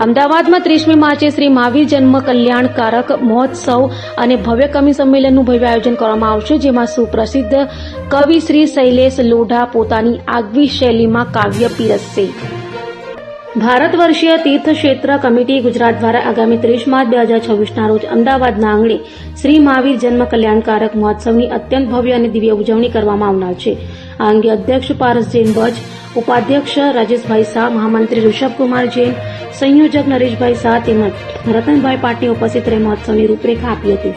અમદાવાદમાં 30મી માર્ચે શ્રી મહાવીર જન્મ કલ્યાણકારક મહોત્સવ અને ભવ્ય કવિ સંમેલનનું ભવ્ય આયોજન કરવામાં આવશે, જેમાં સુપ્રસિદ્ધ કવિ શ્રી શૈલેષ લોઢા પોતાની આગવી શૈલીમાં કાવ્ય પીરસશે. ભારત વર્ષીય તીર્થક્ષેત્ર કમિટી ગુજરાત દ્વારા આગામી 30 માર્ચ 2026ના રોજ અમદાવાદના આંગણે શ્રી મહાવીર જન્મ કલ્યાણકારક મહોત્સવની અત્યંત ભવ્ય અને દિવ્ય ઉજવણી કરવામાં આવનાર છે. આ અંગે અધ્યક્ષ પારસ જૈન બજ, ઉપાધ્યક્ષ રાજેશભાઈ શાહ, મહામંત્રી ઋષભકુમાર જૈન, સંયોજક નરેશભાઈ શાહ તેમજ રતનભાઈ પાટીલ ઉપસ્થિત રહી મહોત્સવની રૂપરેખા આપી હતી.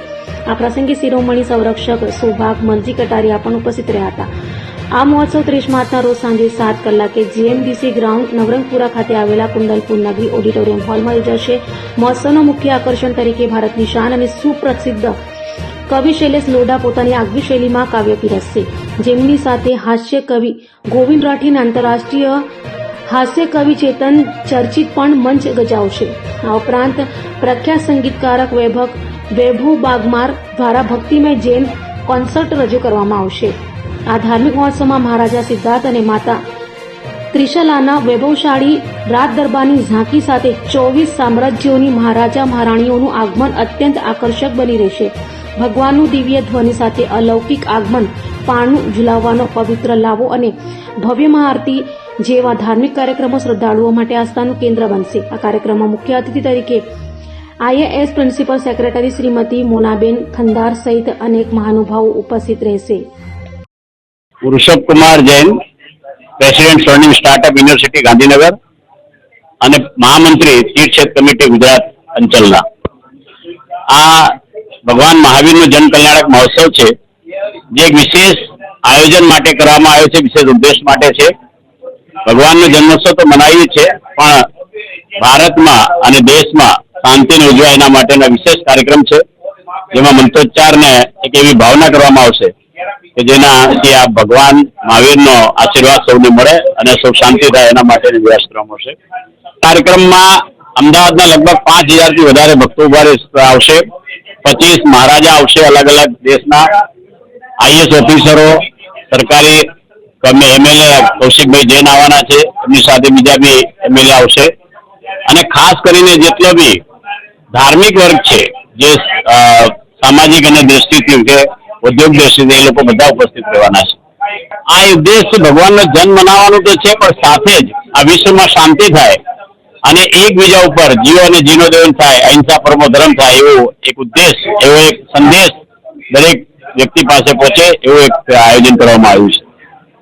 આ પ્રસંગે શિરોમણી સંરક્ષક સૌભાગ મનજી કટારિયા પણ ઉપસ્થિત રહ્યા હતા. આ મહોત્સવ 30 માર્ચના રોજ સાંજે 7 કલાકે જીએમડીસી ગ્રાઉન્ડ નવરંગપુરા ખાતે આવેલા કુંડલપુર નગરી ઓડિટોરિયમ હોલમાં યોજાશે. મહોત્સવનું મુખ્ય આકર્ષણ તરીકે ભારતની શાન અને સુપ્રસિદ્ધ કવિ શૈલેષ લોઢા પોતાની આગવી શૈલીમાં કાવ્ય પીરસશે, જેમની સાથે હાસ્ય કવિ ગોવિંદ રાઠી અને આંતરરાષ્ટ્રીય હાસ્ય કવિ ચેતન ચર્ચિત પણ મંચ ગજાવશે. આ ઉપરાંત પ્રખ્યાત સંગીતકારક વૈભવ બાગમાર દ્વારા ભક્તિમય જૈન કોન્સર્ટ રજૂ કરવામાં આવશે. આ ધાર્મિક મહોત્સવમાં મહારાજા સિદ્ધાર્થ અને માતા ત્રિશલાના વૈભવશાળી રાત દરબારની ઝાંખી સાથે 24 સામ્રાજ્યોની મહારાજા મહારાણીઓનું આગમન અત્યંત આકર્ષક બની રહેશે. ભગવાનનું દિવ્ય ધ્વનિ સાથે અલૌકિક આગમન, પારણું ઝુલાવવાનો પવિત્ર લાવો અને ભવ્ય મહાઆરતી જેવા ધાર્મિક કાર્યક્રમો શ્રદ્ધાળુઓ માટે આસ્થાનું કેન્દ્ર બનશે. આ કાર્યક્રમમાં મુખ્ય અતિથિ તરીકે IAS principal secretary Shrimati Monaben ખંદાર સહિત અનેક મહાનુભાવો ઉપસ્થિત રહેશે. ઋષભકુમાર જૈન, પ્રેસિડેન્ટ સ્વર્ણિમ સ્ટાર્ટઅપ યુનિવર્સિટી ગાંધીનગર અને મહામંત્રી તીર્થક્ષેત્ર કમિટી ગુજરાત અંચલના. આ ભગવાન મહાવીરનો જન કલ્યાણક મહોત્સવ છે, જે એક વિશેષ આયોજન માટે કરવામાં આવ્યો છે, વિશેષ ઉદ્દેશ માટે છે. ભગવાનનો જન્મોત્સવ તો મનાવીએ છીએ, પણ ભારતમાં અને દેશમાં શાંતિને ઉજવાય એના માટેનો વિશેષ કાર્યક્રમ છે, જેમાં મંત્રોચ્ચારને એક એવી ભાવના કરવામાં આવશે કે જેનાથી આ ભગવાન મહાવીરનો આશીર્વાદ સૌને મળે અને સૌ શાંતિ થાય એના માટેનો પ્રયાસ કરવામાં આવશે. કાર્યક્રમમાં અમદાવાદના લગભગ 5000થી વધારે ભક્તો ઉભા આવશે. 25 મહારાજા આવશે, અલગ અલગ દેશના આઈએસ ઓફિસરો, સરકારી એમએલએ કૌશિકભાઈ જૈન આવવાના છે, એમની સાથે બીજા બી એમએલએ આવશે અને ખાસ કરીને જેટલો બી ધાર્મિક વર્ગ છે, જે સામાજિક અને દ્રષ્ટિથી કે ઉદ્યોગ દ્રષ્ટિથી, એ લોકો બધા ઉપસ્થિત રહેવાના છે. આ ઉદ્દેશ ભગવાનનો જન્મ મનાવવાનું તો છે, પણ સાથે જ આ વિશ્વમાં શાંતિ થાય અને એકબીજા ઉપર જીવો અને જીર્ણોદ્ધાર થાય, અહિંસા પરમો ધર્મ થાય, એવો એક ઉદ્દેશ, એવો એક સંદેશ દરેક વ્યક્તિ પાસે પહોંચે, એવું એક આયોજન કરવામાં આવ્યું છે.